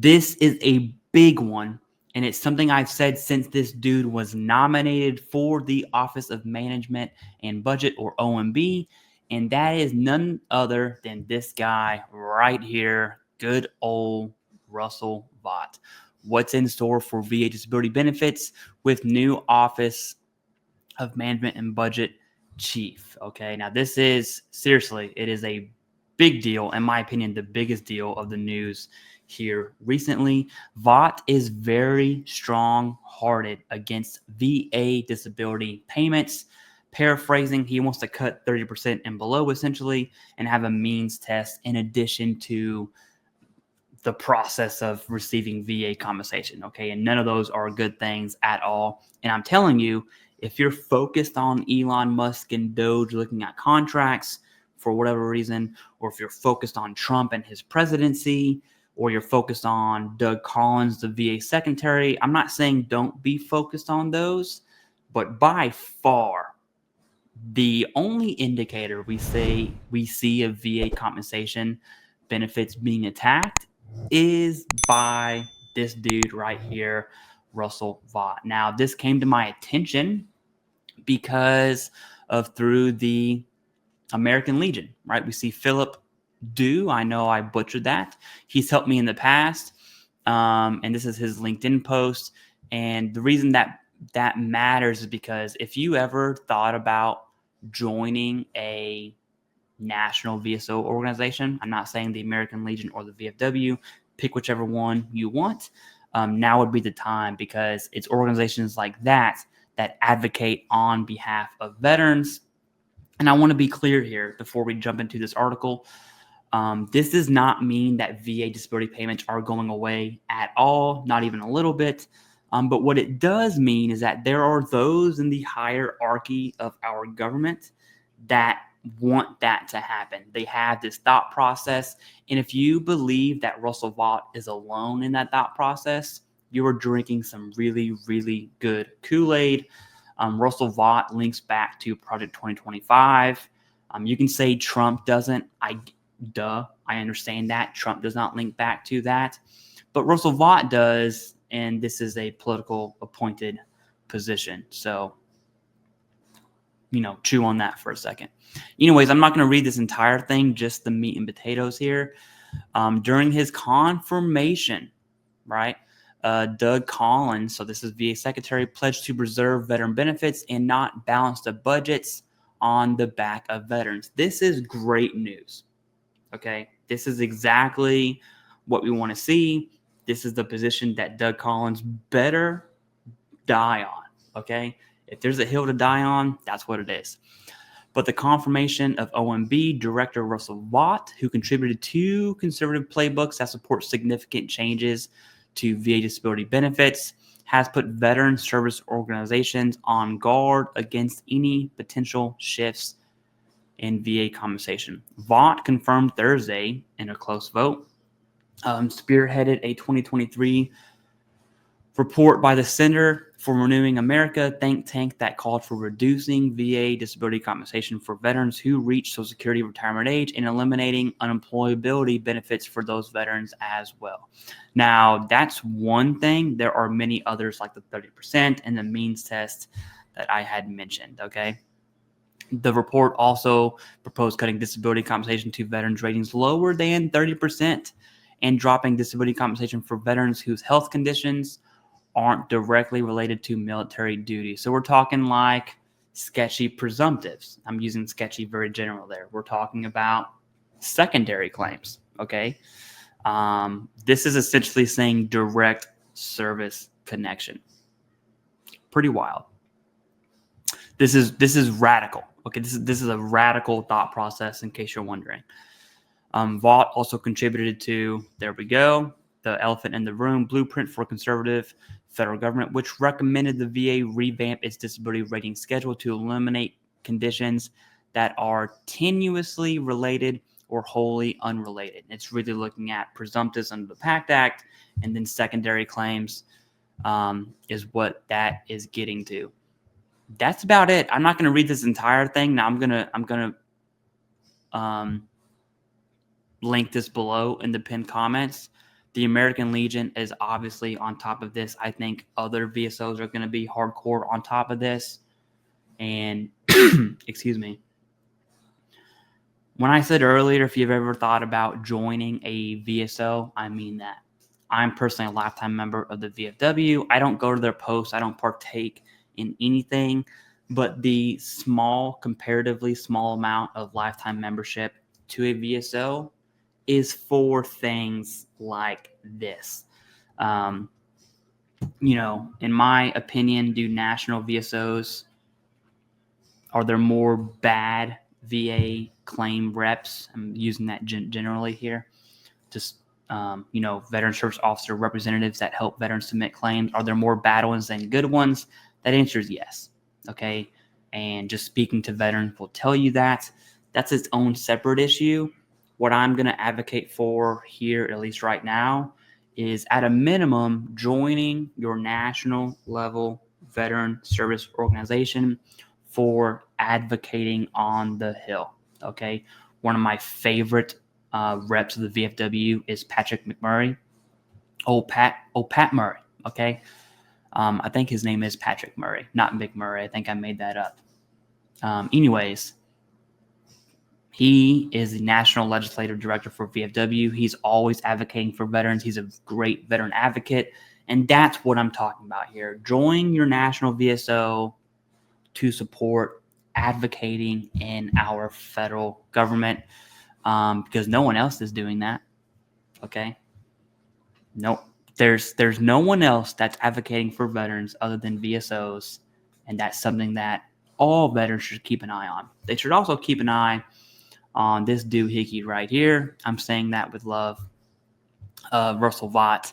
This is a big one, and it's something I've said since this dude was nominated for the Office of Management and Budget, or OMB, and that is none other than this guy right here, good old Russell Vought. What's in store for VA disability benefits with new Office of Management and Budget chief? Okay, now this is, seriously, it is a big deal, in my opinion, the biggest deal of the news here recently. Vought is very strong-hearted against VA disability payments. Paraphrasing, he wants to cut 30% and below, essentially, and have a means test in addition to the process of receiving VA compensation. Okay, and none of those are good things at all. And I'm telling you, if you're focused on Elon Musk and Doge looking at contracts for whatever reason, or if you're focused on Trump and his presidency, or you're focused on Doug Collins, the VA secretary, I'm not saying don't be focused on those, but by far, the only indicator we see of VA compensation benefits being attacked is by this dude right here, Russell Vought. Now, this came to my attention because of through the American Legion, right? We see Philip Do. I know I butchered that. He's helped me in the past, and this is his LinkedIn post. And the reason that matters is because if you ever thought about joining a national VSO organization, I'm not saying the American Legion or the VFW, pick whichever one you want. Now would be the time, because it's organizations like that advocate on behalf of veterans. And I want to be clear here before we jump into this article. This does not mean that VA disability payments are going away at all, not even a little bit. But what it does mean is that there are those in the hierarchy of our government that want that to happen. They have this thought process. And if you believe that Russell Vought is alone in that thought process, you are drinking some really, really good Kool-Aid. Russell Vought links back to Project 2025. You can say Trump doesn't. I understand that. Trump does not link back to that. But Russell Vought does, and this is a political appointed position. So, chew on that for a second. Anyways, I'm not going to read this entire thing, just the meat and potatoes here. During his confirmation, right, Doug Collins, so this is VA Secretary, pledged to preserve veteran benefits and not balance the budgets on the back of veterans. This is great news. Okay, this is exactly what we want to see. This is the position that Doug Collins better die on. Okay, if there's a hill to die on, that's what it is. But the confirmation of OMB Director Russell Vought, who contributed 2 conservative playbooks that support significant changes to VA disability benefits, has put veteran service organizations on guard against any potential shifts in VA compensation. Vought confirmed Thursday in a close vote, spearheaded a 2023 report by the Center for Renewing America think tank that called for reducing VA disability compensation for veterans who reach Social Security retirement age and eliminating unemployability benefits for those veterans as well. Now, that's one thing. There are many others like the 30% and the means test that I had mentioned, okay? The report also proposed cutting disability compensation to veterans ratings lower than 30% and dropping disability compensation for veterans whose health conditions aren't directly related to military duty. So we're talking like sketchy presumptives. I'm using sketchy very general there. We're talking about secondary claims, okay? This is essentially saying direct service connection. Pretty wild. This is radical. Okay, this is a radical thought process, in case you're wondering. Vought also contributed to, there we go, the elephant in the room blueprint for conservative federal government, which recommended the VA revamp its disability rating schedule to eliminate conditions that are tenuously related or wholly unrelated. It's really looking at presumptives under the PACT Act, and then secondary claims is what that is getting to. That's about it. I'm not going to read this entire thing. Now I'm gonna link this below in the pinned comments. The American Legion is obviously on top of this. I think other VSOs are going to be hardcore on top of this. And excuse me. When I said earlier, if you've ever thought about joining a VSO, I mean that. I'm personally a lifetime member of the VFW. I don't go to their posts. I don't partake in anything, but the comparatively small amount of lifetime membership to a VSO is for things like this. In my opinion, do national VSOs, are there more bad VA claim reps? I'm using that generally here. Just, veteran service officer representatives that help veterans submit claims. Are there more bad ones than good ones? That answer is yes. Okay. And just speaking to veterans will tell you that. That's its own separate issue. What I'm going to advocate for here, at least right now, is at a minimum joining your national level veteran service organization for advocating on the Hill. Okay. One of my favorite reps of the VFW is Patrick McMurray. Pat Murray. Okay. I think his name is Patrick Murray, not McMurray. I think I made that up. Anyways, he is the National Legislative Director for VFW. He's always advocating for veterans. He's a great veteran advocate. And that's what I'm talking about here. Join your national VSO to support advocating in our federal government, because no one else is doing that. Okay. Nope. There's no one else that's advocating for veterans other than VSOs. And that's something that all veterans should keep an eye on. They should also keep an eye on this doohickey right here. I'm saying that with love. Russell Vought.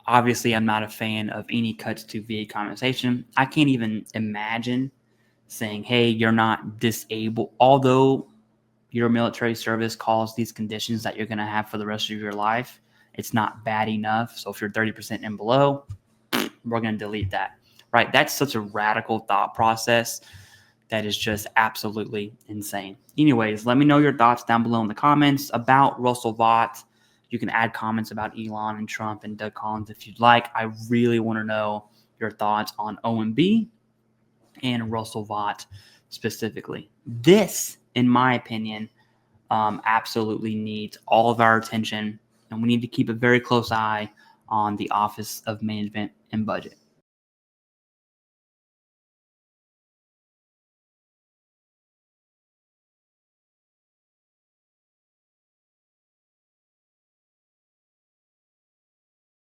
Obviously, I'm not a fan of any cuts to VA compensation. I can't even imagine saying, hey, you're not disabled. Although your military service calls these conditions that you're going to have for the rest of your life, it's not bad enough. So if you're 30% and below, we're going to delete that. Right? That's such a radical thought process that is just absolutely insane. Anyways, let me know your thoughts down below in the comments about Russell Vought. You can add comments about Elon and Trump and Doug Collins if you'd like. I really want to know your thoughts on OMB and Russell Vought specifically. This, in my opinion, absolutely needs all of our attention, and we need to keep a very close eye on the Office of Management and Budget.